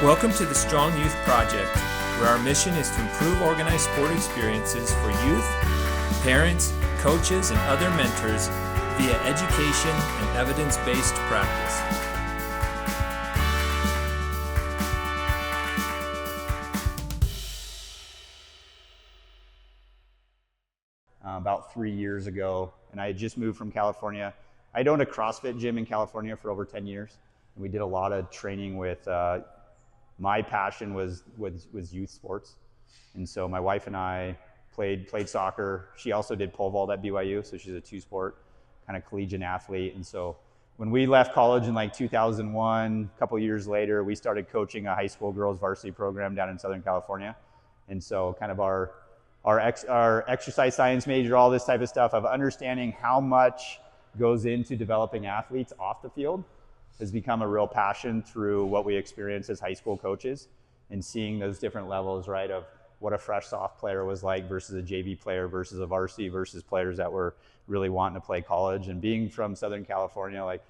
Welcome to the Strong Youth Project, where our mission is to improve organized sport experiences for youth, parents, coaches, and other mentors via education and evidence-based practice. About 3 years ago, and I had just moved from California. I'd owned a CrossFit gym in California for over 10 years, and we did a lot of training with, my passion was youth sports. And so my wife and I played soccer. She also did pole vault at BYU, so she's a two-sport kind of collegiate athlete. And so when we left college in like 2001, a couple years later, we started coaching a high school girls varsity program down in Southern California. And so kind of our exercise science major, all this type of stuff of understanding how much goes into developing athletes off the field has become a real passion through what we experience as high school coaches and seeing those different levels, right, of what a fresh soft player was like versus a JV player versus a varsity versus players that were really wanting to play college. And being from Southern California, like,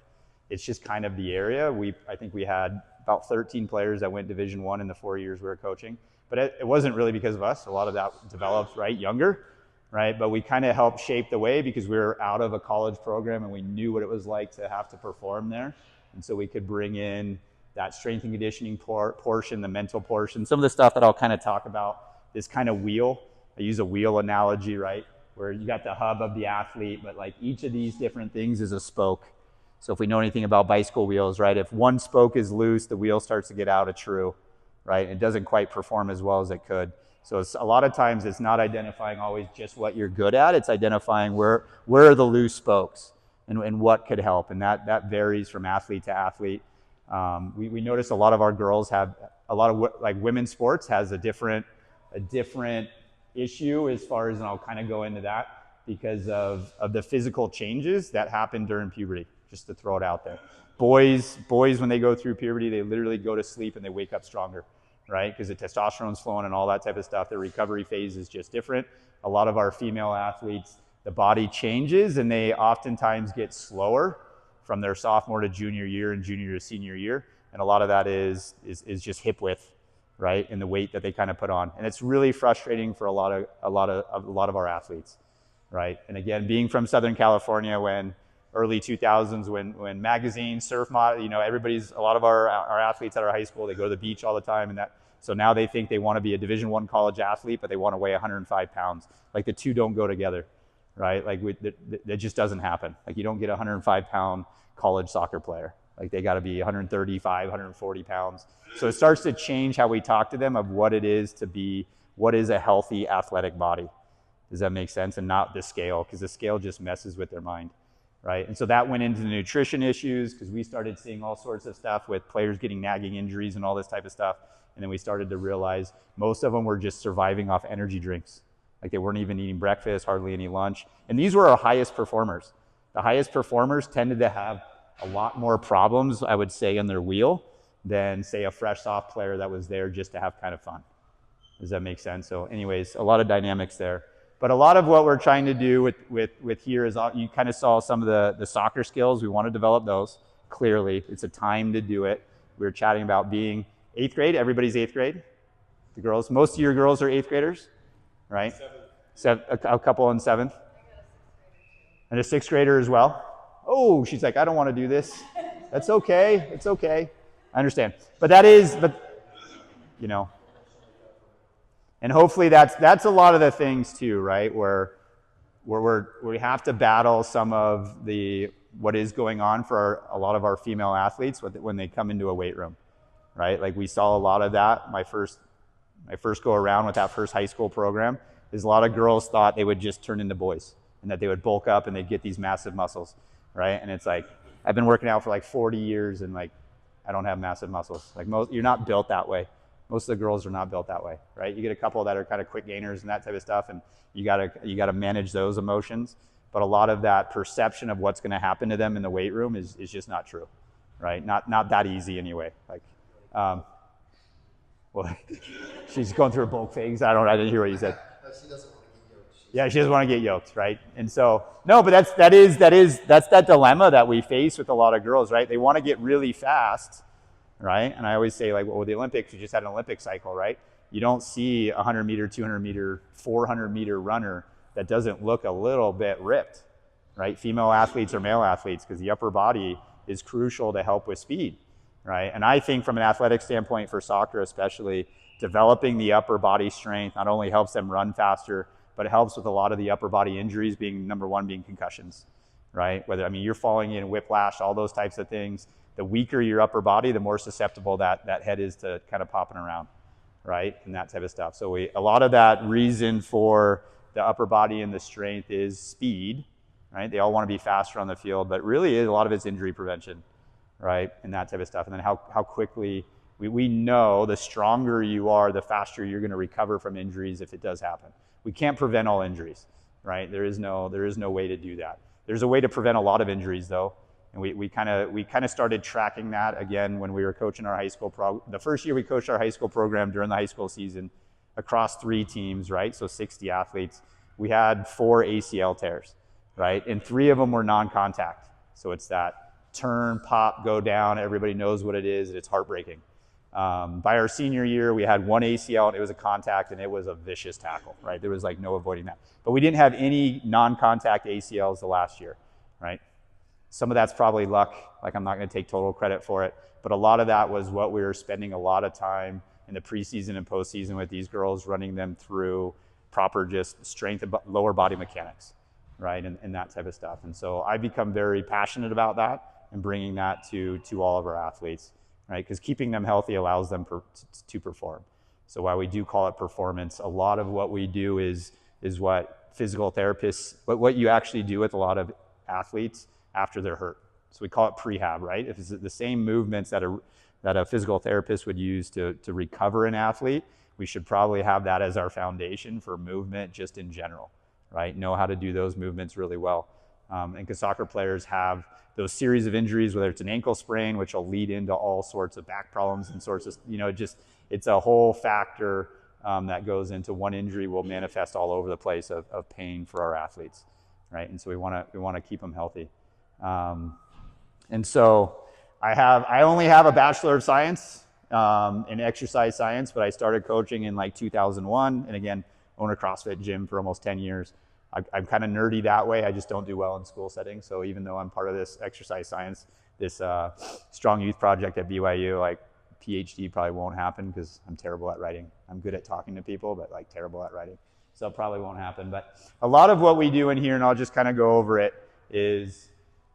it's just kind of the area. I think we had about 13 players that went Division I in the 4 years we were coaching. But it wasn't really because of us. A lot of that developed, right, younger, right? But we kind of helped shape the way because we were out of a college program and we knew what it was like to have to perform there. And so we could bring in that strength and conditioning portion, the mental portion, some of the stuff that I'll kind of talk about, this kind of wheel. I use a wheel analogy, right? Where you got the hub of the athlete, but like each of these different things is a spoke. So if we know anything about bicycle wheels, right? If one spoke is loose, the wheel starts to get out of true, right? It doesn't quite perform as well as it could. So a lot of times it's not identifying always just what you're good at, it's identifying where are the loose spokes and what could help. And that varies from athlete to athlete. We notice a lot of our girls have a lot of, like, women's sports has a different issue as far as, and I'll kind of go into that because of the physical changes that happen during puberty, just to throw it out there. Boys, when they go through puberty, they literally go to sleep and they wake up stronger, right? Because the testosterone's flowing and all that type of stuff. The recovery phase is just different. A lot of our female athletes, the body changes and they oftentimes get slower from their sophomore to junior year and junior to senior year. And a lot of that is just hip width, right? And the weight that they kind of put on. And it's really frustrating for a lot of our athletes, right? And again, being from Southern California, when early 2000s, when magazines, surf mod, a lot of our athletes at our high school, they go to the beach all the time, and so now they think they want to be a Division I college athlete, but they want to weigh 105 pounds. Like, the two don't go together, right? Like, that just doesn't happen. Like, you don't get a 105-pound college soccer player. Like, they got to be 135, 140 pounds. So it starts to change how we talk to them of what it is to be, what is a healthy athletic body. Does that make sense? And not the scale, because the scale just messes with their mind. Right? And so that went into the nutrition issues because we started seeing all sorts of stuff with players getting nagging injuries and all this type of stuff. And then we started to realize most of them were just surviving off energy drinks. Like, they weren't even eating breakfast, hardly any lunch. And these were our highest performers. The highest performers tended to have a lot more problems, I would say, in their wheel than, say, a fresh soft player that was there just to have kind of fun. Does that make sense? So anyways, a lot of dynamics there. But a lot of what we're trying to do with here is, you kind of saw some of the soccer skills. We want to develop those. Clearly, it's a time to do it. We were chatting about being 8th grade. Everybody's 8th grade. The girls, most of your girls are 8th graders, right? A couple in 7th. And a 6th grader as well. Oh, she's like, I don't want to do this. That's okay. It's okay. I understand. But and hopefully that's a lot of the things too, right? Where we have to battle some of what is going on for a lot of our female athletes when they come into a weight room, right? Like, we saw a lot of that. My first go around with that first high school program is a lot of girls thought they would just turn into boys and that they would bulk up and they'd get these massive muscles, right? And it's like, I've been working out for like 40 years and like, I don't have massive muscles. Like, you're not built that way. Most of the girls are not built that way, right? You get a couple that are kind of quick gainers and that type of stuff, and you gotta manage those emotions. But a lot of that perception of what's going to happen to them in the weight room is just not true, right? Not that easy anyway. Like, well, she's going through a bulk phase. I didn't hear what you said. She doesn't want to get yoked. Yeah, she doesn't want to get yoked, right? And so, no, but that's that dilemma that we face with a lot of girls, right? They want to get really fast, right? And I always say, like, well, with the Olympics, we just had an Olympic cycle, right? You don't see a 100 meter, 200 meter, 400 meter runner that doesn't look a little bit ripped, right? Female athletes or male athletes, because the upper body is crucial to help with speed, right? And I think from an athletic standpoint for soccer especially, developing the upper body strength not only helps them run faster, but it helps with a lot of the upper body injuries, being number one being concussions, right? You're falling in whiplash, all those types of things. The weaker your upper body, the more susceptible that head is to kind of popping around, right? And that type of stuff. So a lot of that reason for the upper body and the strength is speed, right? They all want to be faster on the field, but really a lot of it's injury prevention, right? And that type of stuff. And then how quickly, we know the stronger you are, the faster you're going to recover from injuries if it does happen. We can't prevent all injuries, right? There is no way to do that. There's a way to prevent a lot of injuries though. And we kind of started tracking that again when we were coaching our high school the first year we coached our high school program during the high school season across 3 teams, right? So 60 athletes. We had 4 ACL tears, right? And 3 of them were non-contact. So it's that turn, pop, go down. Everybody knows what it is. It's heartbreaking. By our senior year, we had 1 ACL and it was a contact and it was a vicious tackle, right? There was like no avoiding that. But we didn't have any non-contact ACLs the last year, right? Some of that's probably luck, like I'm not going to take total credit for it, but a lot of that was what we were spending a lot of time in the preseason and postseason with these girls, running them through proper just strength and lower body mechanics, right? And that type of stuff. And so I've become very passionate about that and bringing that to all of our athletes, right? Because keeping them healthy allows them to perform. So while we do call it performance, a lot of what we do is what physical therapists, what you actually do with a lot of athletes after they're hurt. So we call it prehab, right? If it's the same movements that a physical therapist would use to recover an athlete, we should probably have that as our foundation for movement just in general, right? Know how to do those movements really well. And because soccer players have those series of injuries, whether it's an ankle sprain, which will lead into all sorts of back problems and sorts of, it's a whole factor that goes into one injury will manifest all over the place of pain for our athletes, right? And so we want to keep them healthy. And so I only have a Bachelor of Science in exercise science, but I started coaching in like 2001. And again, own a CrossFit gym for almost 10 years. I'm kind of nerdy that way. I just don't do well in school settings. So even though I'm part of this exercise science, this strong youth project at BYU, like PhD probably won't happen because I'm terrible at writing. I'm good at talking to people, but like terrible at writing. So it probably won't happen. But a lot of what we do in here, and I'll just kind of go over it, is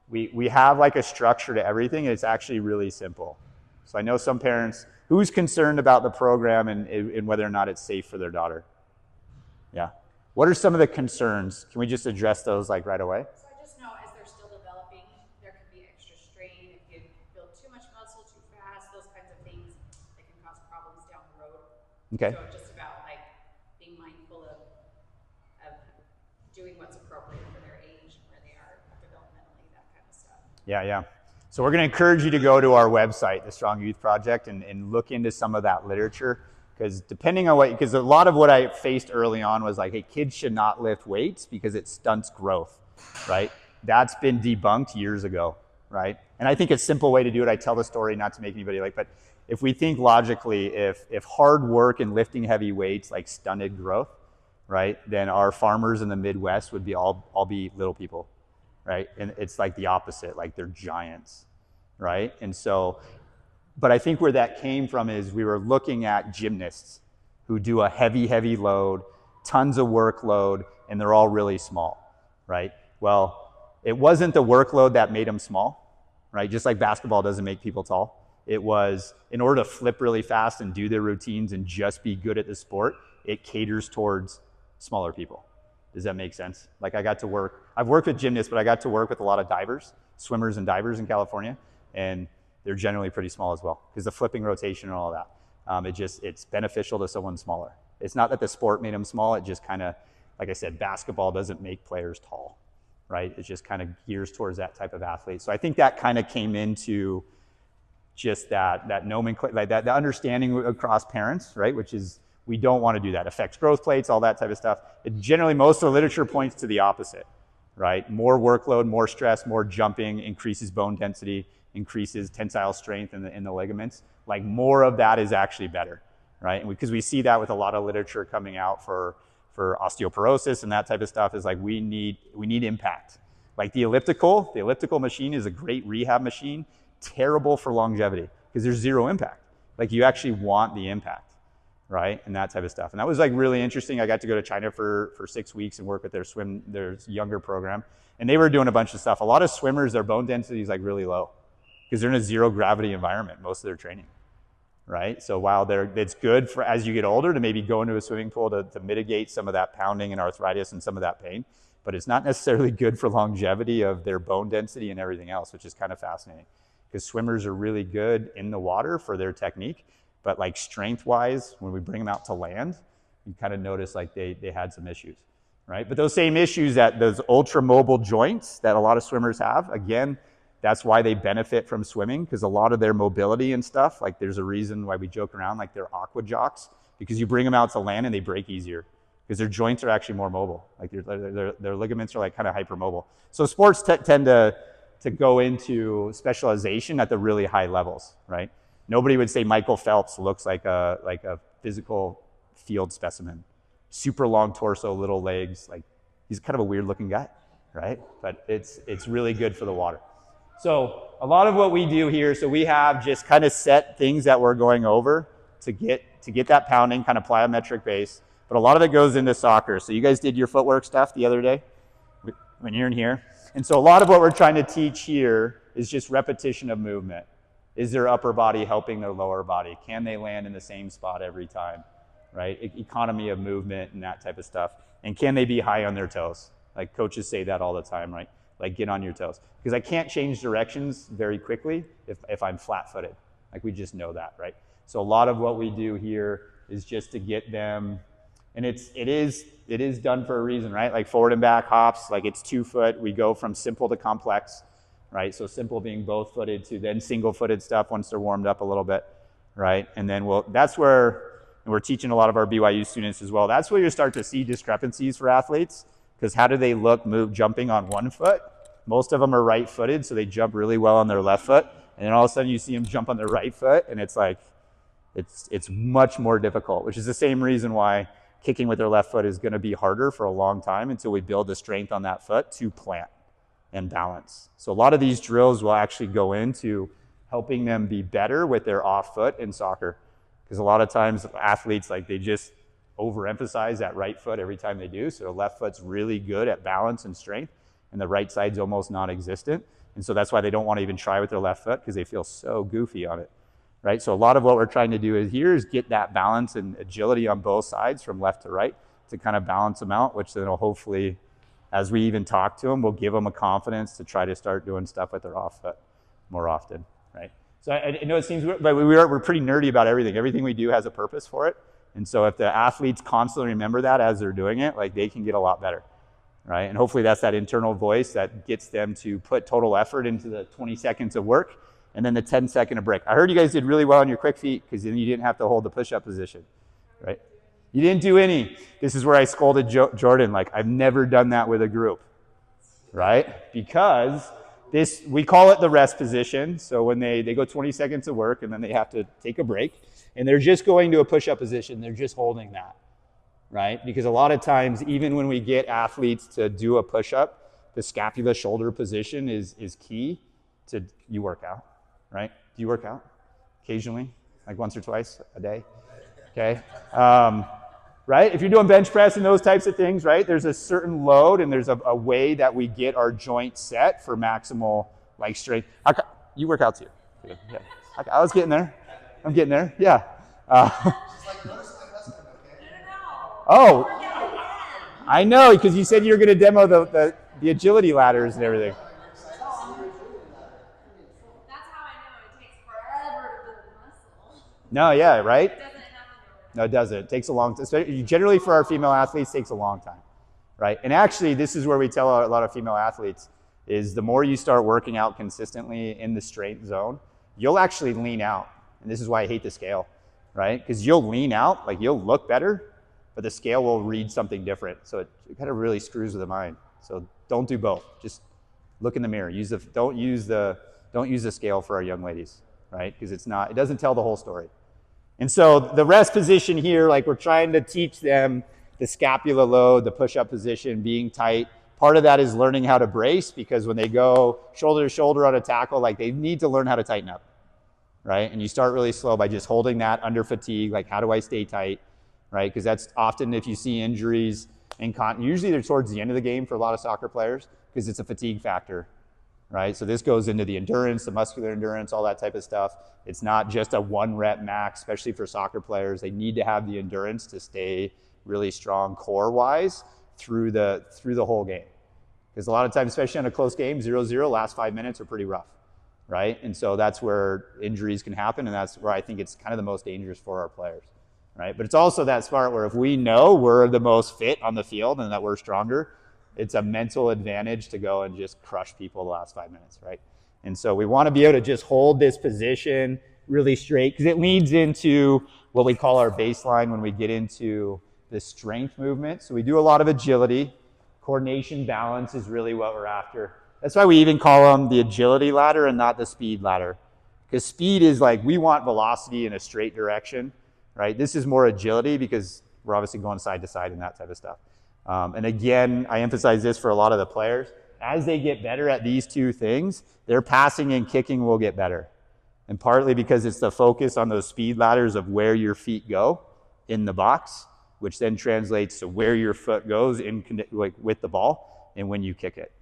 we have like a structure to everything. It's actually really simple. So I know some parents, who's concerned about the program and whether or not it's safe for their daughter? Yeah. What are some of the concerns? Can we just address those like right away? So I just know as they're still developing, there can be extra strain. If you build too much muscle too fast, those kinds of things that can cause problems down the road. Okay. So just about like being mindful of doing what's appropriate for their age, where they are developmentally, that kind of stuff. Yeah. So we're going to encourage you to go to our website, the Strong Youth Project, and look into some of that literature. Because because a lot of what I faced early on was like, hey, kids should not lift weights because it stunts growth, right? That's been debunked years ago, right? And I think a simple way to do it, I tell the story not to make anybody but if we think logically, if hard work and lifting heavy weights like stunted growth, right, then our farmers in the Midwest would be all be little people, right? And it's like the opposite, like they're giants, right? And so, but I think where that came from is we were looking at gymnasts who do a heavy load, tons of workload, and they're all really small, right? Well, it wasn't the workload that made them small, right? Just like basketball doesn't make people tall. It was, in order to flip really fast and do their routines and just be good at the sport, it caters towards smaller people. Does that make sense? Like I've worked with gymnasts, but I got to work with a lot of divers, swimmers and divers in California, and they're generally pretty small as well because the flipping rotation and all of that. It's beneficial to someone smaller. It's not that the sport made them small. It just kind of, like I said, basketball doesn't make players tall, right? It just kind of gears towards that type of athlete. So I think that kind of came into just that nomenclature, like that understanding across parents, right? Which is, we don't want to do that. Affects growth plates, all that type of stuff. Generally, most of the literature points to the opposite, right? More workload, more stress, more jumping increases bone density, increases tensile strength in the ligaments. Like more of that is actually better, right? And because we see that with a lot of literature coming out for osteoporosis and that type of stuff, is like we need impact. Like the elliptical machine is a great rehab machine, terrible for longevity because there's zero impact. Like you actually want the impact, right? And that type of stuff. And that was like really interesting. I got to go to China for 6 weeks and work with their younger program. And they were doing a bunch of stuff. A lot of swimmers, their bone density is like really low because they're in a zero gravity environment most of their training, right? So while it's good for as you get older to maybe go into a swimming pool to mitigate some of that pounding and arthritis and some of that pain, but it's not necessarily good for longevity of their bone density and everything else, which is kind of fascinating because swimmers are really good in the water for their technique, but like strength-wise, when we bring them out to land, you kind of notice like they had some issues, right? But those same issues that those ultra-mobile joints that a lot of swimmers have, again, that's why they benefit from swimming, because a lot of their mobility and stuff, like there's a reason why we joke around like they're aqua jocks, because you bring them out to land and they break easier because their joints are actually more mobile. Like their ligaments are like kind of hypermobile. So sports tend to go into specialization at the really high levels, right? Nobody would say Michael Phelps looks like a physical field specimen. Super long torso, little legs. Like he's kind of a weird looking guy, right? But it's really good for the water. So a lot of what we do here, so we have just kind of set things that we're going over to get that pounding, kind of plyometric base. But a lot of it goes into soccer. So you guys did your footwork stuff the other day when you're in here. And so a lot of what we're trying to teach here is just repetition of movement. Is their upper body helping their lower body? Can they land in the same spot every time, right? Economy of movement and that type of stuff. And can they be high on their toes? Like coaches say that all the time, right? Like get on your toes. Because I can't change directions very quickly if I'm flat-footed. Like we just know that, right? So a lot of what we do here is just to get them, and it is done for a reason, right? Like forward and back hops, like it's 2 foot. We go from simple to complex, right? So simple being both footed to then single footed stuff once they're warmed up a little bit, right? And then that's where, and we're teaching a lot of our BYU students as well. That's where you start to see discrepancies for athletes, because how do they look jumping on 1 foot? Most of them are right footed, so they jump really well on their left foot. And then all of a sudden you see them jump on their right foot, and it's like, it's much more difficult, which is the same reason why kicking with their left foot is going to be harder for a long time until we build the strength on that foot to plant and balance. So a lot of these drills will actually go into helping them be better with their off foot in soccer. Because a lot of times athletes, like they just overemphasize that right foot every time they do. So the left foot's really good at balance and strength, and the right side's almost non-existent. And so that's why they don't want to even try with their left foot, because they feel so goofy on it, right? So a lot of what we're trying to do is get that balance and agility on both sides from left to right to kind of balance them out, which then will hopefully, as we even talk to them, we'll give them a confidence to try to start doing stuff with their off foot more often, right? So I know it seems weird, but we're pretty nerdy about everything. Everything we do has a purpose for it. And so if the athletes constantly remember that as they're doing it, like they can get a lot better, right? And hopefully that's that internal voice that gets them to put total effort into the 20 seconds of work and then the 10-second of break. I heard you guys did really well on your quick feet because then you didn't have to hold the push-up position, right? You didn't do any. This is where I scolded Jordan, like I've never done that with a group, right? Because we call it the rest position. So when they go 20 seconds of work and then they have to take a break and they're just going to a push-up position, they're just holding that, right? Because a lot of times, even when we get athletes to do a push-up, the scapula shoulder position is key to you work out, right? Do you work out occasionally, like once or twice a day? Okay. Right? If you're doing bench press and those types of things, right, there's a certain load and there's a way that we get our joint set for maximal like strength. You work out too. Yeah. I was getting there. I'm getting there. Yeah. Oh, I know, because you said you were going to demo the agility ladders and everything. That's how I know it takes forever to build muscle. No, yeah, right? It doesn't happen overnight. No, it doesn't. It takes a long time. Generally for our female athletes, it takes a long time, right? And actually, this is where we tell a lot of female athletes is the more you start working out consistently in the strength zone, you'll actually lean out. And this is why I hate the scale, right? Because you'll lean out, like you'll look better, but the scale will read something different. So it kind of really screws with the mind. So don't do both. Just look in the mirror. Don't use the Don't use a scale for our young ladies, right? Because it doesn't tell the whole story. And so the rest position here, like we're trying to teach them the scapula load, the push-up position, being tight. Part of that is learning how to brace, because when they go shoulder to shoulder on a tackle, like they need to learn how to tighten up, right? And you start really slow by just holding that under fatigue, like how do I stay tight, right? Because that's often, if you see injuries, usually they're towards the end of the game for a lot of soccer players, because it's a fatigue factor, right? So this goes into the endurance, the muscular endurance, all that type of stuff. It's not just a 1 rep max, especially for soccer players. They need to have the endurance to stay really strong core-wise through the whole game. Because a lot of times, especially on a close game, 0-0, last 5 minutes are pretty rough, right? And so that's where injuries can happen, and that's where I think it's kind of the most dangerous for our players, right? But it's also that smart where if we know we're the most fit on the field and that we're stronger, it's a mental advantage to go and just crush people the last 5 minutes, right? And so we want to be able to just hold this position really straight, because it leads into what we call our baseline when we get into the strength movement. So we do a lot of agility. Coordination, balance is really what we're after. That's why we even call them the agility ladder and not the speed ladder. Because speed is like, we want velocity in a straight direction, right? This is more agility because we're obviously going side to side and that type of stuff. And again, I emphasize this for a lot of the players. As they get better at these two things, their passing and kicking will get better. And partly because it's the focus on those speed ladders of where your feet go in the box, which then translates to where your foot goes with the ball and when you kick it,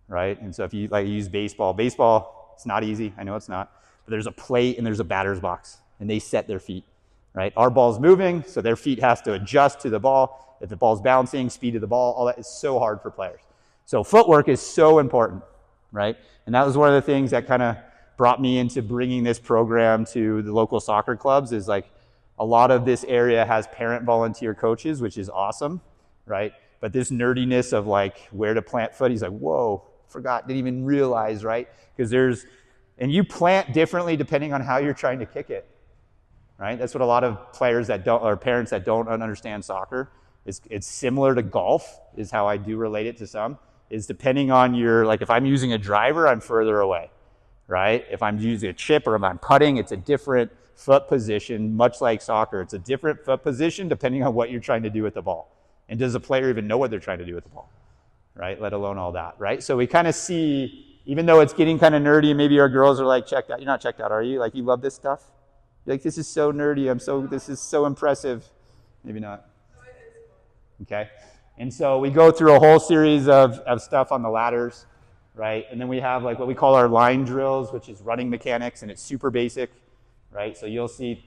right? And so if you use baseball, it's not easy. I know it's not. But there's a plate and there's a batter's box, and they set their feet, right? Our ball's moving, so their feet has to adjust to the ball. If the ball's bouncing, speed of the ball, all that is so hard for players. So footwork is so important, right? And that was one of the things that kind of brought me into bringing this program to the local soccer clubs, is like a lot of this area has parent volunteer coaches, which is awesome, right? But this nerdiness of like where to plant foot, he's like, whoa, didn't even realize, right? Because and you plant differently depending on how you're trying to kick it, right? That's what a lot of players or parents that don't understand soccer, it's similar to golf, is how I do relate it to some, is depending on if I'm using a driver, I'm further away, right? If I'm using a chip or if I'm putting, it's a different foot position, much like soccer. It's a different foot position depending on what you're trying to do with the ball. And does the player even know what they're trying to do with the ball, right? Let alone all that, right? So we kind of see, even though it's getting kind of nerdy, and maybe our girls are like, checked out. You're not checked out, are you? Like, you love this stuff? You're like, this is so nerdy. This is so impressive. Maybe not. Okay. And so we go through a whole series of stuff on the ladders, right? And then we have like what we call our line drills, which is running mechanics, and it's super basic, right? So you'll see,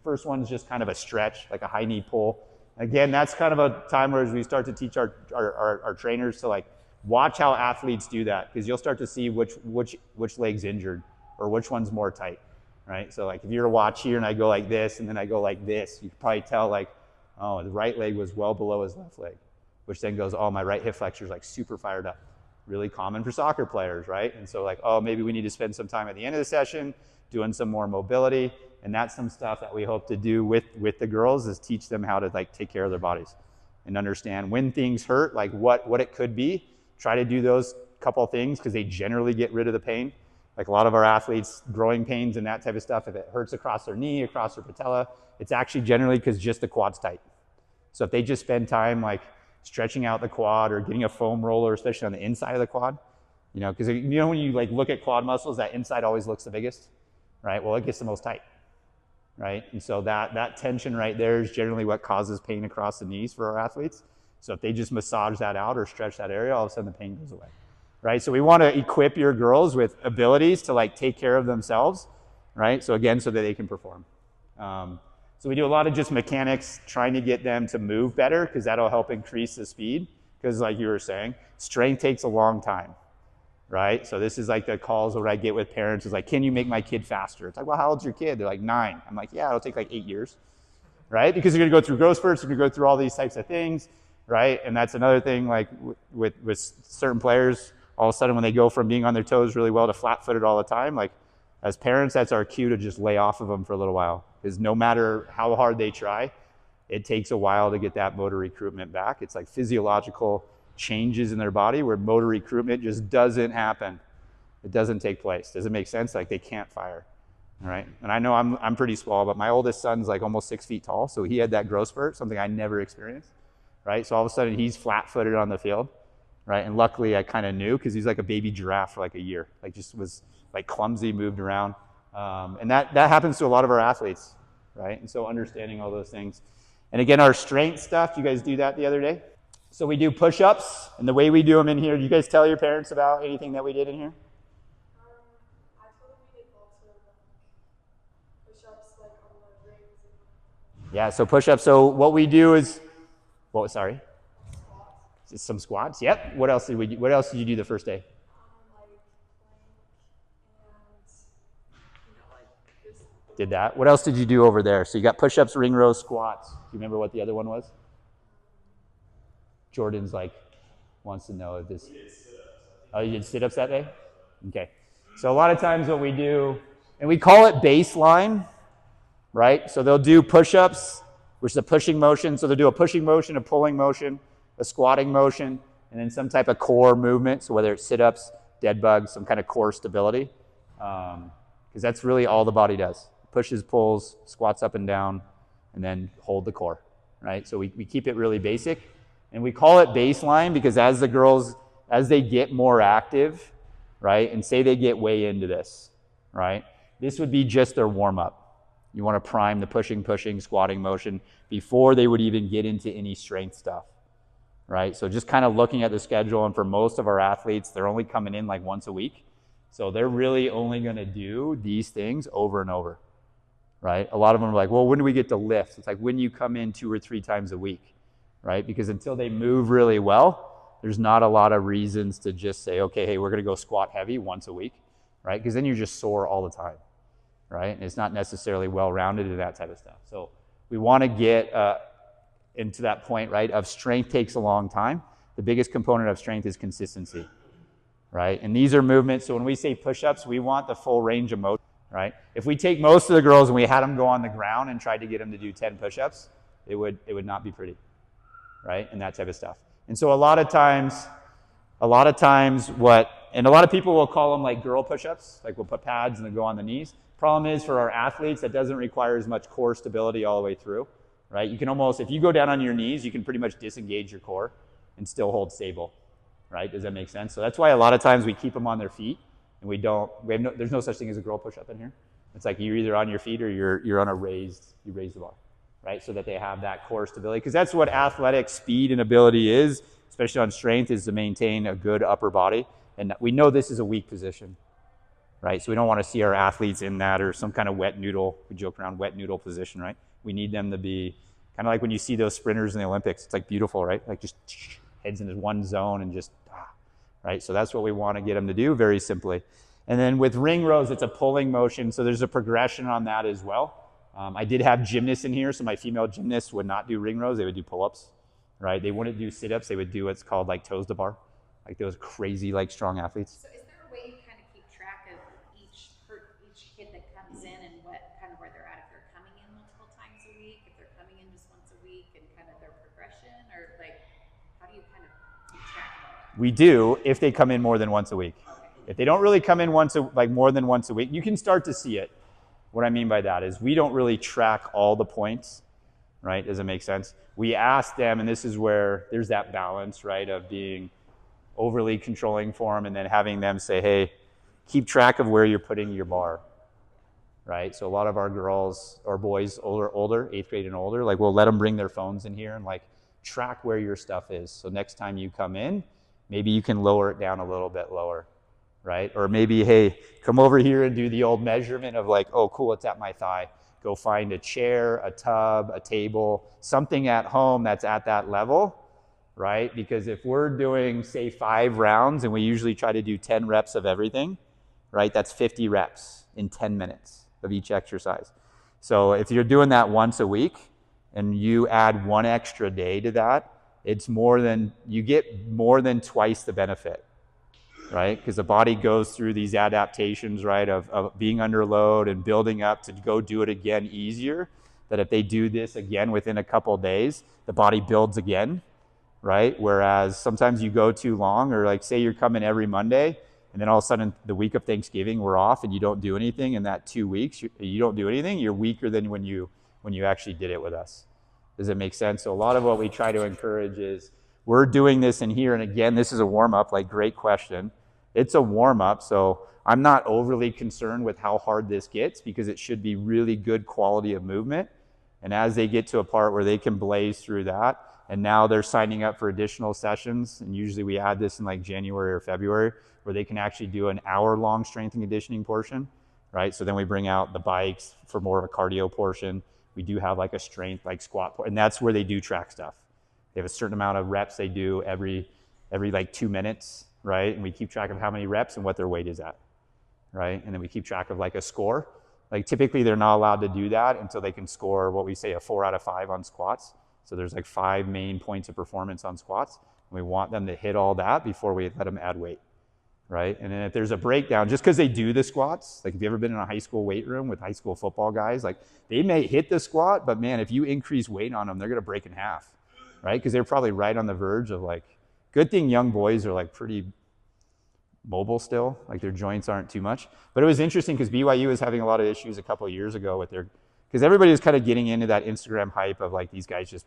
first one's just kind of a stretch, like a high knee pull. Again, that's kind of a time where we start to teach our trainers to like watch how athletes do that, because you'll start to see which leg's injured or which one's more tight, right? So like if you're to watch here and I go like this and then I go like this, you can probably tell like, oh, the right leg was well below his left leg, which then goes, oh, my right hip flexor is like super fired up. Really common for soccer players, right? And so like, oh, maybe we need to spend some time at the end of the session doing some more mobility. And that's some stuff that we hope to do with the girls, is teach them how to like take care of their bodies and understand when things hurt, like what it could be. Try to do those couple of things, because they generally get rid of the pain. Like a lot of our athletes, growing pains and that type of stuff, if it hurts across their knee, across their patella, it's actually generally because just the quad's tight. So if they just spend time like stretching out the quad or getting a foam roller, especially on the inside of the quad, because when you like look at quad muscles, that inside always looks the biggest, right? Well, it gets the most tight, right? And so that tension right there is generally what causes pain across the knees for our athletes. So if they just massage that out or stretch that area, all of a sudden the pain goes away, right? So we want to equip your girls with abilities to like take care of themselves, right? So again, so that they can perform. So we do a lot of just mechanics, trying to get them to move better, because that'll help increase the speed. Because like you were saying, strength takes a long time, right? So this is like the calls that I get with parents, is like, can you make my kid faster? It's like, well, how old's your kid? They're like 9. I'm like, yeah, it'll take like 8 years, right? Because you're gonna go through growth spurts, you're gonna go through all these types of things, right? And that's another thing, like with certain players, all of a sudden when they go from being on their toes really well to flat-footed all the time, like as parents, that's our cue to just lay off of them for a little while. Because no matter how hard they try, it takes a while to get that motor recruitment back. It's like physiological changes in their body where motor recruitment just doesn't happen, It doesn't take place. Does it make sense? Like they can't fire, all right? And I know I'm pretty small, but my oldest son's like almost 6 feet tall, so he had that growth spurt, something I never experienced, right? So all of a sudden he's flat-footed on the field, right? And luckily I kind of knew because he's like a baby giraffe for like a year, like just was like clumsy, moved around. And that happens to a lot of our athletes, right? And so understanding all those things. And again, our strength stuff, you guys do that the other day? So we do push-ups, and the way we do them in here, do you guys tell your parents about anything that we did in here? I told them we did lots of push-ups like on the rings. Yeah, so push-ups. So what we do is, sorry? Squats. Some squats. Yep. What else did you do the first day? Like plank and like this. Did that. What else did you do over there? So you got push-ups, ring rows, squats. Do you remember what the other one was? Jordan's like wants to know if this. Oh, you did sit-ups that day? Okay. So a lot of times what we do, and we call it baseline, right? So they'll do push-ups, which is a pushing motion. So they'll do a pushing motion, a pulling motion, a squatting motion, and then some type of core movement. So whether it's sit-ups, dead bugs, some kind of core stability, because that's really all the body does. Pushes, pulls, squats up and down, and then hold the core, right? So we keep it really basic. And we call it baseline because as the girls, as they get more active, right, and say they get way into this, right, this would be just their warm-up. You want to prime the pushing, squatting motion before they would even get into any strength stuff, right? So just kind of looking at the schedule, and for most of our athletes, they're only coming in like once a week. So they're really only going to do these things over and over, right? A lot of them are like, well, when do we get to lift? It's like when you come in 2 or 3 times a week, right? Because until they move really well, there's not a lot of reasons to just say, okay, hey, we're going to go squat heavy once a week, right? Because then you're just sore all the time, right? And it's not necessarily well-rounded and that type of stuff. So we want to get into that point, right, of strength takes a long time. The biggest component of strength is consistency, right? And these are movements. So when we say push-ups, we want the full range of motion, right? If we take most of the girls and we had them go on the ground and tried to get them to do 10 push-ups, it would not be pretty, right? And that type of stuff. And so a lot of times and a lot of people will call them like girl push-ups, like we'll put pads and then go on the knees. Problem is for our athletes, that doesn't require as much core stability all the way through, right? You can almost, if you go down on your knees, you can pretty much disengage your core and still hold stable, right? Does that make sense? So that's why a lot of times we keep them on their feet, and there's no such thing as a girl push-up in here. It's like you're either on your feet or you raise the bar, right? So that they have that core stability, because that's what athletic speed and ability is, especially on strength, is to maintain a good upper body. And we know this is a weak position, right? So we don't want to see our athletes in that or some kind of wet noodle, we joke around, wet noodle position, right? We need them to be kind of like when you see those sprinters in the Olympics. It's like beautiful, right? Like just heads into one zone and just, right? So that's what we want to get them to do very simply. And then with ring rows, it's a pulling motion. So there's a progression on that as well. I did have gymnasts in here, so my female gymnasts would not do ring rows. They would do pull-ups, right? They wouldn't do sit-ups. They would do what's called like toes to bar, like those crazy, like strong athletes. So is there a way you kind of keep track of each kid that comes in and where they're at, if they're coming in multiple times a week, if they're coming in just once a week, and kind of their progression, or like how do you kind of keep track of that? We do if they come in more than once a week. Okay. If they don't really come in more than once a week, you can start to see it. What I mean by that is we don't really track all the points, right? Does it make sense? We ask them, and this is where there's that balance, right, of being overly controlling for them and then having them say, hey, keep track of where you're putting your bar, right? So a lot of our girls or boys, older, 8th grade and older, like we'll let them bring their phones in here and like track where your stuff is. So next time you come in, maybe you can lower it down a little bit lower, right? Or maybe, hey, come over here and do the old measurement of like, oh, cool, it's at my thigh. Go find a chair, a tub, a table, something at home that's at that level, right? Because if we're doing, say, 5 rounds and we usually try to do 10 reps of everything, right? That's 50 reps in 10 minutes of each exercise. So if you're doing that once a week and you add 1 extra day to that, you get more than twice the benefit, right? Because the body goes through these adaptations, right, of being under load and building up to go do it again easier, that if they do this again within a couple of days, the body builds again, right? Whereas sometimes you go too long, or like say you're coming every Monday and then all of a sudden the week of Thanksgiving we're off and you don't do anything in that 2 weeks, you don't do anything, you're weaker than when you actually did it with us. Does it make sense? So a lot of what we try to encourage is we're doing this in here, and again, this is a warm-up, like great question. It's a warm-up, so I'm not overly concerned with how hard this gets because it should be really good quality of movement. And as they get to a part where they can blaze through that, and now they're signing up for additional sessions, and usually we add this in like January or February, where they can actually do an hour-long strength and conditioning portion, right? So then we bring out the bikes for more of a cardio portion. We do have like a strength, like squat, and that's where they do track stuff. They have a certain amount of reps they do every like 2 minutes, right? And we keep track of how many reps and what their weight is at, right? And then we keep track of like a score. Like typically they're not allowed to do that until they can score what we say a 4 out of 5 on squats. So there's like 5 main points of performance on squats. And we want them to hit all that before we let them add weight, right? And then if there's a breakdown, just because they do the squats, like if you've ever been in a high school weight room with high school football guys, like they may hit the squat, but man, if you increase weight on them, they're gonna break in half, right? Because they're probably right on the verge of like, good thing young boys are like pretty mobile still, like their joints aren't too much. But it was interesting because BYU was having a lot of issues a couple of years ago with because everybody was kind of getting into that Instagram hype of like these guys just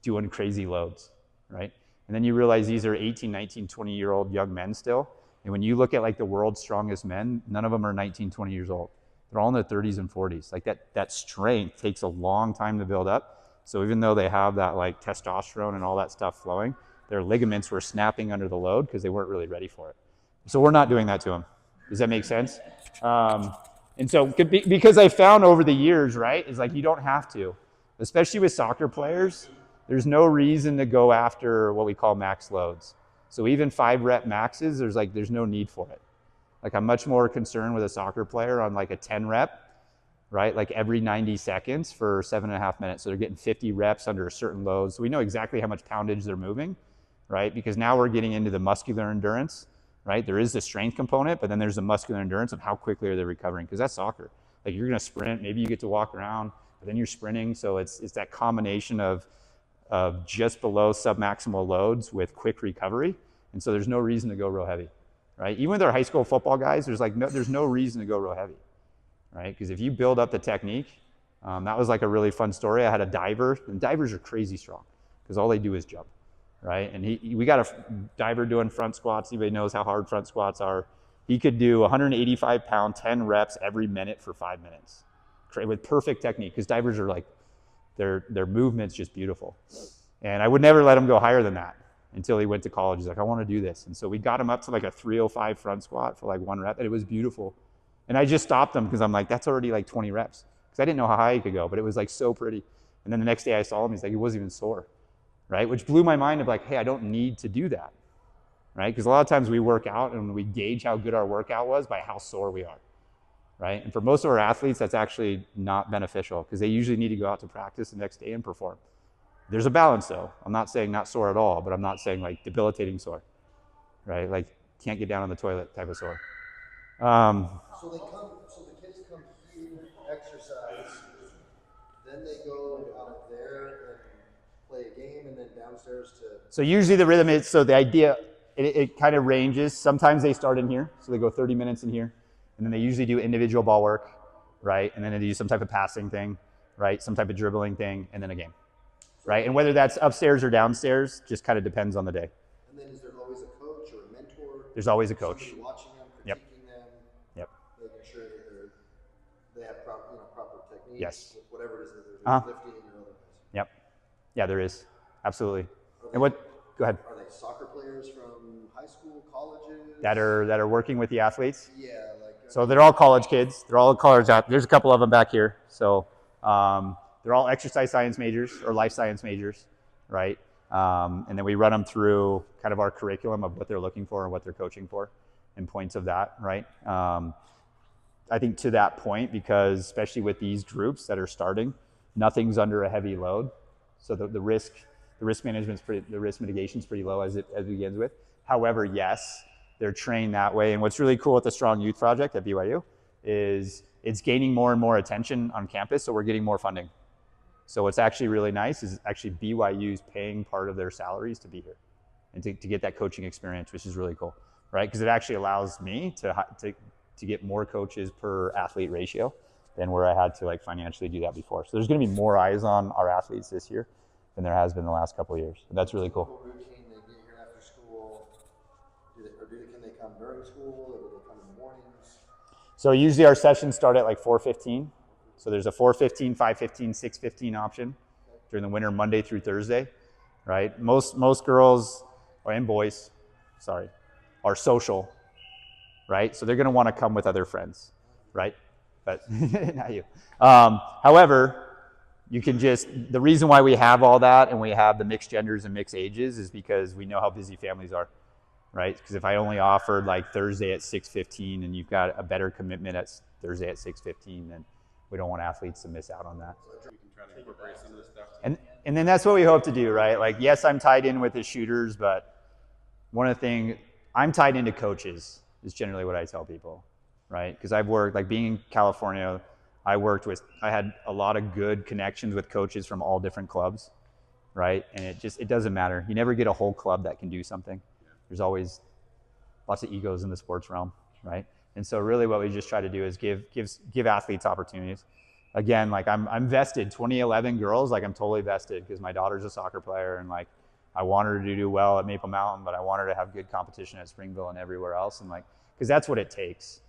doing crazy loads, right? And then you realize these are 18, 19, 20-year-old young men still. And when you look at like the world's strongest men, none of them are 19, 20 years old. They're all in their 30s and 40s. Like that strength takes a long time to build up. So even though they have that like testosterone and all that stuff flowing, their ligaments were snapping under the load because they weren't really ready for it. So we're not doing that to them. Does that make sense? And so because I found over the years, right, is like you don't have to, especially with soccer players, there's no reason to go after what we call max loads. So even 5 rep maxes, there's no need for it. Like I'm much more concerned with a soccer player on like a 10 rep, right? Like every 90 seconds for 7.5 minutes. So they're getting 50 reps under a certain load. So we know exactly how much poundage they're moving, right? Because now we're getting into the muscular endurance, right? There is the strength component, but then there's the muscular endurance of how quickly are they recovering, because that's soccer. Like you're gonna sprint, maybe you get to walk around, but then you're sprinting. So it's that combination of just below submaximal loads with quick recovery. And so there's no reason to go real heavy, right? Even with our high school football guys, there's no reason to go real heavy, right? Because if you build up the technique, that was like a really fun story. I had a diver, and divers are crazy strong because all they do is jump, right? And we got a diver doing front squats. Anybody knows how hard front squats are? He could do 185 pound, 10 reps every minute for 5 minutes with perfect technique, because divers are like, their movement's just beautiful. And I would never let him go higher than that until he went to college. He's like, I want to do this. And so we got him up to like a 305 front squat for like 1 rep, and it was beautiful. And I just stopped him because I'm like, that's already like 20 reps. Because I didn't know how high he could go, but it was like so pretty. And then the next day I saw him, he's like, he wasn't even sore, right? Which blew my mind of like, hey, I don't need to do that, right? Because a lot of times we work out and we gauge how good our workout was by how sore we are, right? And for most of our athletes, that's actually not beneficial because they usually need to go out to practice the next day and perform. There's a balance though. I'm not saying not sore at all, but I'm not saying like debilitating sore, right? Like can't get down on the toilet type of sore. So the kids come here, exercise, then they go out there and play a game, and then downstairs to... So usually the rhythm is, so the idea, it kind of ranges. Sometimes they start in here, so they go 30 minutes in here, and then they usually do individual ball work, right? And then they do some type of passing thing, right? Some type of dribbling thing, and then a game, right? And whether that's upstairs or downstairs, just kind of depends on the day. And then is there always a coach or a mentor? There's always a coach. Somebody watching them, critiquing Yep. them, Yep. making sure that they have proper techniques. Yes. With whatever it is that they're doing, lifting or otherwise. Yep. Yeah, there is. Absolutely. Go ahead. Are they soccer players from high school, colleges? That are working with the athletes? Yeah, like... So they're all college kids. They're all college out. There's a couple of them back here. So they're all exercise science majors or life science majors, right? And then we run them through kind of our curriculum of what they're looking for and what they're coaching for and points of that, right? I think to that point, because especially with these groups that are starting, nothing's under a heavy load. So the risk management's the risk mitigation's pretty low as it begins with. However, yes, they're trained that way. And what's really cool with the Strong Youth Project at BYU is it's gaining more and more attention on campus, so we're getting more funding. So what's actually really nice is actually BYU's paying part of their salaries to be here and to get that coaching experience, which is really cool, right? Because it actually allows me to get more coaches per athlete ratio than where I had to like financially do that before. So there's going to be more eyes on our athletes this year than there has been the last couple of years. And that's really cool. What routine they get here after school? Can they come during school, or do they come in the mornings? So usually our sessions start at like 4:15. So there's a 4:15, 5:15, 6:15 option during the winter, Monday through Thursday, right? Most girls and boys, are social, right? So they're going to want to come with other friends, right? But not you. However, you can the reason why we have all that and we have the mixed genders and mixed ages is because we know how busy families are, right? Because if I only offered like Thursday at 6:15 and you've got a better commitment at Thursday at 6:15, then we don't want athletes to miss out on that. And then that's what we hope to do, right? Like, yes, I'm tied in with the shooters, but one of the things, I'm tied into coaches is generally what I tell people, right? Because I've worked, like being in California, I had a lot of good connections with coaches from all different clubs, right? And it doesn't matter. You never get a whole club that can do something. There's always lots of egos in the sports realm, right? And so really what we just try to do is give athletes opportunities. Again, like I'm vested. 2011 girls, like I'm totally vested because my daughter's a soccer player and like I want her to do well at Maple Mountain, but I want her to have good competition at Springville and everywhere else. And like, because that's what it takes,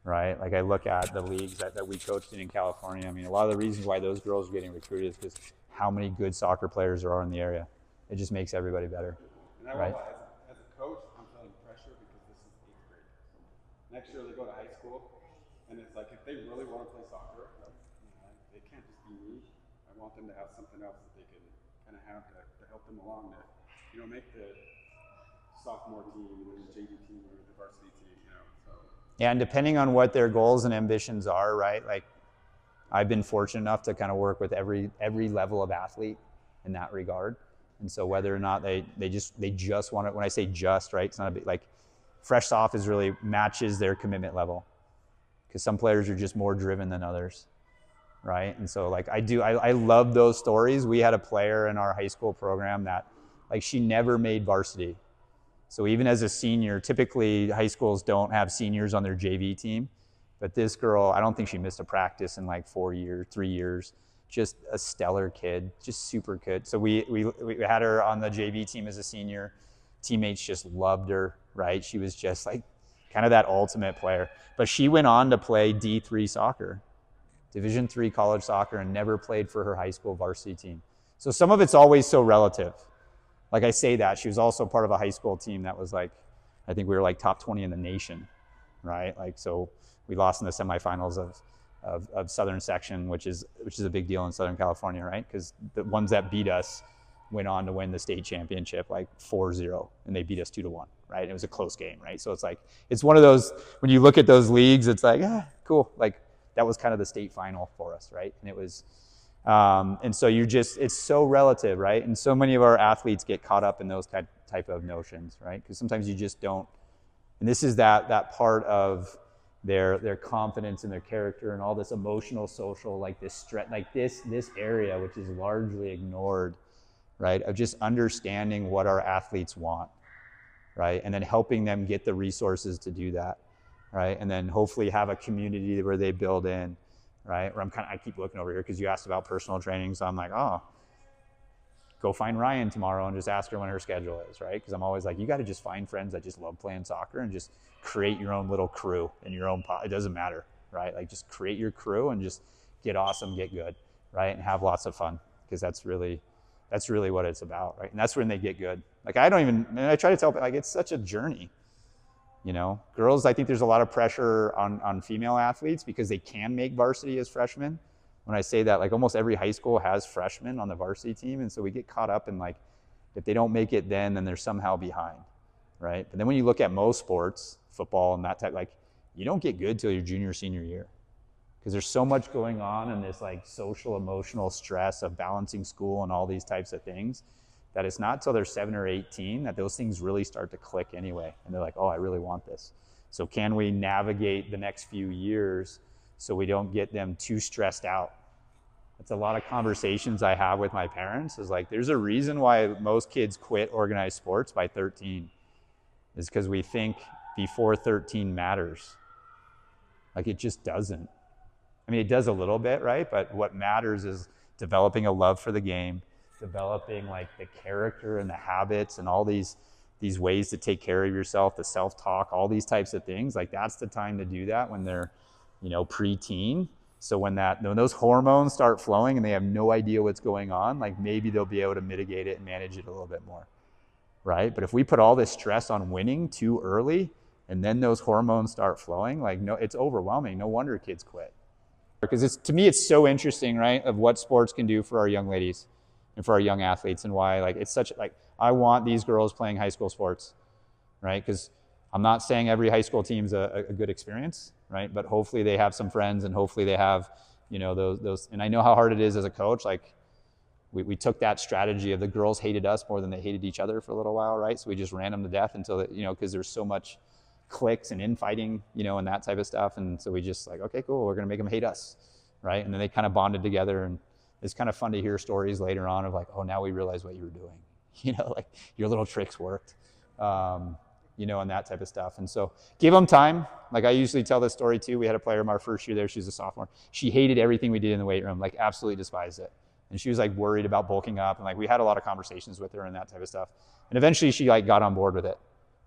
right? Like I look at the leagues that we coached in California. I mean, a lot of the reasons why those girls are getting recruited is because how many good soccer players there are in the area. It just makes everybody better, right? As a coach, I'm feeling pressure because this is 8th grade. Next year they go to high school, and it's like if they really want to play soccer, they can't just be me. I want them to have something else that they can kind of have to help them along to, make the sophomore team or the JV team or the varsity team, So. Yeah, and depending on what their goals and ambitions are, right? Like I've been fortunate enough to kind of work with every level of athlete in that regard. And so whether or not they just want it, when I say just, right, it's not a big, like fresh soph is really matches their commitment level because some players are just more driven than others, right? And so like I love those stories. We had a player in our high school program that like she never made varsity. So even as a senior, typically high schools don't have seniors on their JV team, but this girl, I don't think she missed a practice in like 3 years. Just a stellar kid, just super good. So we had her on the JV team as a senior. Teammates just loved her, right? She was just like kind of that ultimate player. But she went on to play D3 soccer, Division III college soccer, and never played for her high school varsity team. So some of it's always so relative. Like I say that, she was also part of a high school team that was like, I think we were like top 20 in the nation, right? Like, so we lost in the semifinals of Southern Section, which is a big deal in Southern California, right? Because the ones that beat us went on to win the state championship like 4-0, and they beat us 2-1, right? It was a close game, right? So it's like, it's one of those, when you look at those leagues, it's like, cool. Like that was kind of the state final for us, right? And it was, and so it's so relative, right? And so many of our athletes get caught up in those type of notions, right? Because sometimes you just don't, and this is that part of their confidence and their character and all this emotional, social, like this stress, like this area, which is largely ignored, right? Of just understanding what our athletes want, right? And then helping them get the resources to do that, right? And then hopefully have a community where they build in, right? Where I keep looking over here because you asked about personal training, so I'm like, go find Ryan tomorrow and just ask her when her schedule is, right? Because I'm always like, you got to just find friends that just love playing soccer and just create your own little crew in your own it doesn't matter, right? Like just create your crew and just get awesome, get good, right? And have lots of fun because that's really what it's about, right? and that's when they get good. Like I try to tell people, like it's such a journey, Girls, I think there's a lot of pressure on female athletes because they can make varsity as freshmen. When I say that, like almost every high school has freshmen on the varsity team, and so we get caught up in like, if they don't make it then they're somehow behind, right? But then when you look at most sports, football and that type, like you don't get good till your junior, senior year because there's so much going on in this like social, emotional stress of balancing school and all these types of things that it's not till they're 7 or 18 that those things really start to click anyway. And they're like, I really want this. So can we navigate the next few years so we don't get them too stressed out? That's a lot of conversations I have with my parents is like, there's a reason why most kids quit organized sports by 13 is because we think before 13 matters. Like, it just doesn't. I mean, it does a little bit, right? But what matters is developing a love for the game, developing like the character and the habits and all these ways to take care of yourself, the self-talk, all these types of things. Like, that's the time to do that when they're, pre-teen. So when those hormones start flowing and they have no idea what's going on, like, maybe they'll be able to mitigate it and manage it a little bit more, right? But if we put all this stress on winning too early and then those hormones start flowing, like, no, it's overwhelming. No wonder kids quit. Because to me, it's so interesting, right, of what sports can do for our young ladies and for our young athletes, and why, like, it's such, like, I want these girls playing high school sports, right? Because I'm not saying every high school team's a good experience, right? But hopefully they have some friends, and hopefully they have, those, and I know how hard it is as a coach. Like, we took that strategy of the girls hated us more than they hated each other for a little while, right? So we just ran them to death until, because there's so much cliques and infighting, and that type of stuff. And so we just like, okay, cool, we're going to make them hate us, right? And then they kind of bonded together, and it's kind of fun to hear stories later on of like, oh, now we realize what you were doing, like your little tricks worked, and that type of stuff. And so give them time. Like, I usually tell this story too. We had a player in our first year there. She was a sophomore. She hated everything we did in the weight room, like absolutely despised it. And she was like worried about bulking up. And like, we had a lot of conversations with her and that type of stuff. And eventually she like got on board with it,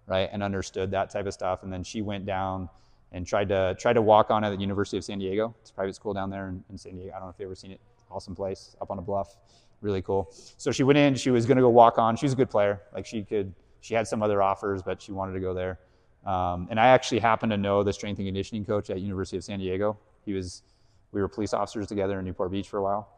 right? And understood that type of stuff. And then she went down and tried to walk on at the University of San Diego. It's a private school down there in San Diego. I don't know if you've ever seen it. Awesome place up on a bluff. Really cool. So she went in, she was going to go walk on. She was a good player. Like, she had some other offers, but she wanted to go there. And I actually happened to know the strength and conditioning coach at University of San Diego. We were police officers together in Newport Beach for a while.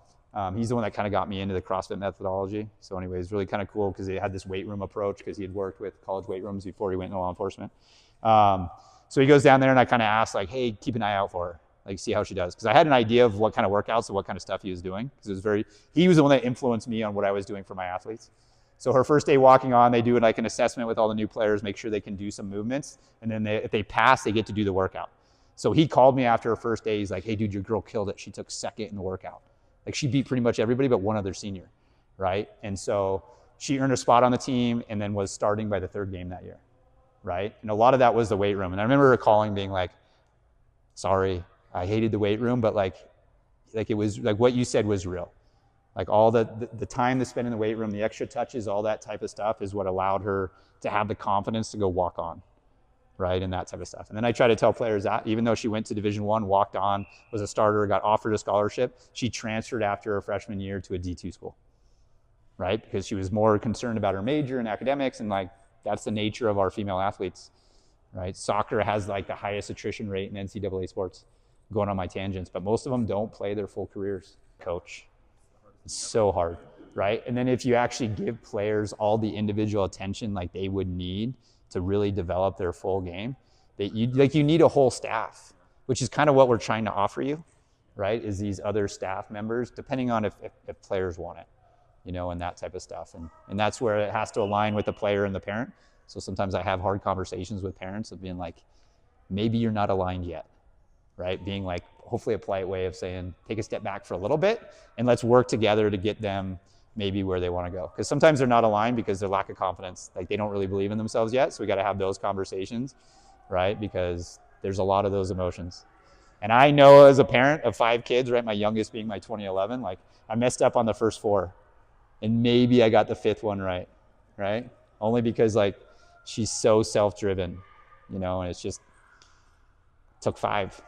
He's the one that kind of got me into the CrossFit methodology. So anyway, it's really kind of cool because they had this weight room approach because he had worked with college weight rooms before he went into law enforcement. So he goes down there, and I kind of asked, like, hey, keep an eye out for her. Like, see how she does. Because I had an idea of what kind of workouts and what kind of stuff he was doing. Because he was the one that influenced me on what I was doing for my athletes. So her first day walking on, they do like an assessment with all the new players, make sure they can do some movements. And then if they pass, they get to do the workout. So he called me after her first day. He's like, hey, dude, your girl killed it. She took second in the workout. Like, she beat pretty much everybody but one other senior, right? And so she earned a spot on the team and then was starting by the third game that year, right? And a lot of that was the weight room. And I remember her calling, being like, sorry, I hated the weight room, but like it was like what you said was real. Like, all the time to spend in the weight room, the extra touches, all that type of stuff is what allowed her to have the confidence to go walk on, right? And that type of stuff. And then I try to tell players that even though she went to Division I, walked on, was a starter, got offered a scholarship, she transferred after her freshman year to a D2 school, right? Because she was more concerned about her major and academics, and like, that's the nature of our female athletes, right? Soccer has like the highest attrition rate in NCAA sports, going on my tangents, but most of them don't play their full careers. Coach. It's so hard, right? And then if you actually give players all the individual attention like they would need to really develop their full game, you need a whole staff, which is kind of what we're trying to offer you, right? Is these other staff members, depending on if players want it, and that type of stuff. And that's where it has to align with the player and the parent. So sometimes I have hard conversations with parents of being like, maybe you're not aligned yet, right? Being like, hopefully a polite way of saying, take a step back for a little bit and let's work together to get them maybe where they want to go. Because sometimes they're not aligned because their lack of confidence, like they don't really believe in themselves yet. So we got to have those conversations, right? Because there's a lot of those emotions. And I know as a parent of 5 kids, right? My youngest being my 2011, like I messed up on the first 4 and maybe I got the 5th one right? Only because like she's so self-driven, and it's just took 5.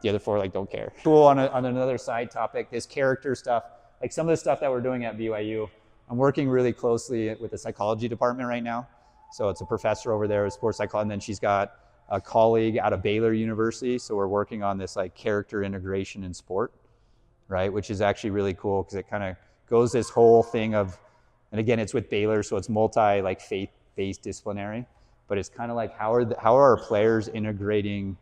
The other 4 like don't care. Cool. On another side topic, this character stuff, like some of the stuff that we're doing at BYU, I'm working really closely with the psychology department right now. So it's a professor over there with sports psychology, and then she's got a colleague out of Baylor University. So we're working on this like character integration in sport, right? Which is actually really cool because it kind of goes this whole thing of, and again, it's with Baylor, so it's multi like faith-based disciplinary, but it's kind of like how are our players integrating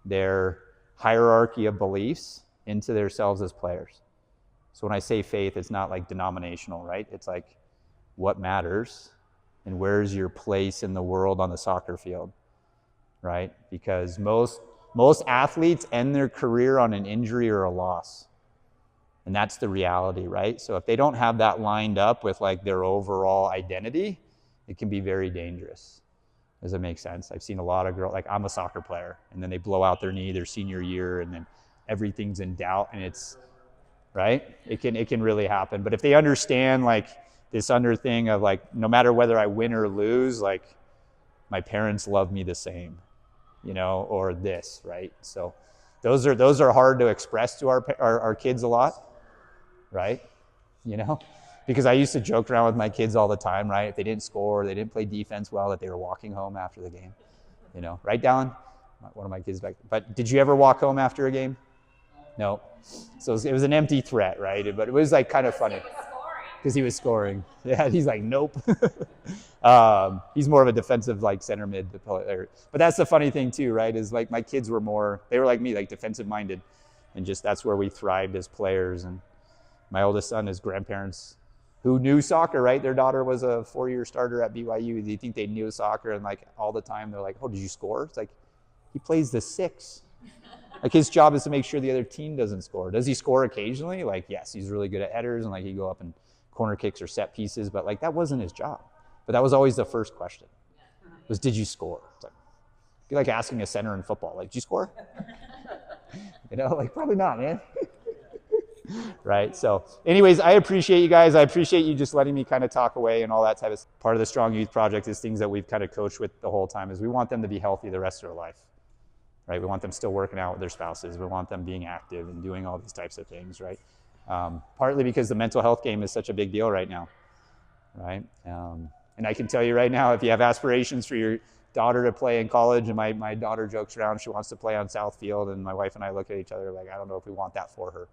their hierarchy of beliefs into themselves as players. So when I say faith, it's not like denominational, right? It's like what matters and where's your place in the world on the soccer field, right? Because most athletes end their career on an injury or a loss. And that's the reality, right? So if they don't have that lined up with like their overall identity, it can be very dangerous, Does it make sense? I've seen a lot of girls, like I'm a soccer player, and then they blow out their knee their senior year, and then everything's in doubt, and it's, right? It can really happen. But if they understand like this under thing of like, no matter whether I win or lose, like my parents love me the same, you know, or this, right? So those are hard to express to our kids a lot, right? You know, because I used to joke around with my kids all the time, right? If they didn't score, they didn't play defense well, that they were walking home after the game, you know, right, Dallin? One of my kids back. But did you ever walk home after a game? No. So it was an empty threat, right? But it was like kind of funny. Because he was scoring. Yeah, he's like, nope. He's more of a defensive like center mid player. But that's the funny thing too, right? Is like my kids were more, they were like me, like defensive minded. And just that's where we thrived as players. And my oldest son, his grandparents who knew soccer, right? Their daughter was a 4-year starter at BYU. They think they knew soccer, and like all the time they're like, oh, did you score? It's like, he plays the 6. Like his job is to make sure the other team doesn't score. Does he score occasionally? Like, yes, he's really good at headers, and like he'd go up and corner kicks or set pieces, but like that wasn't his job. But that was always the first question, was did you score? It's like, it'd be like asking a center in football, like, did you score? You know, like probably not, man. Right? So anyways, I appreciate you guys. I appreciate you just letting me kind of talk away and all that type of stuff. Part of the Strong Youth Project is things that we've kind of coached with the whole time is we want them to be healthy the rest of their life. Right? We want them still working out with their spouses. We want them being active and doing all these types of things, right? Partly because the mental health game is such a big deal right now, right? And I can tell you right now, if you have aspirations for your daughter to play in college, and my daughter jokes around, she wants to play on Southfield, and my wife and I look at each other like, I don't know if we want that for her,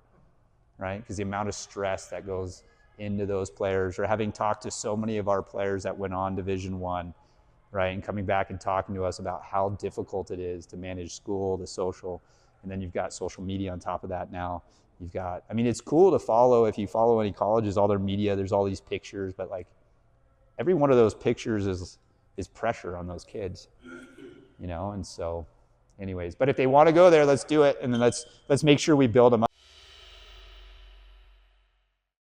right? Because the amount of stress that goes into those players, or having talked to so many of our players that went on Division I, right, and coming back and talking to us about how difficult it is to manage school, the social, and then you've got social media on top of that now. You've got, I mean, it's cool to follow, if you follow any colleges, all their media, there's all these pictures, but like every one of those pictures is pressure on those kids, you know? And so anyways, but if they want to go there, let's do it. And then let's make sure we build them up.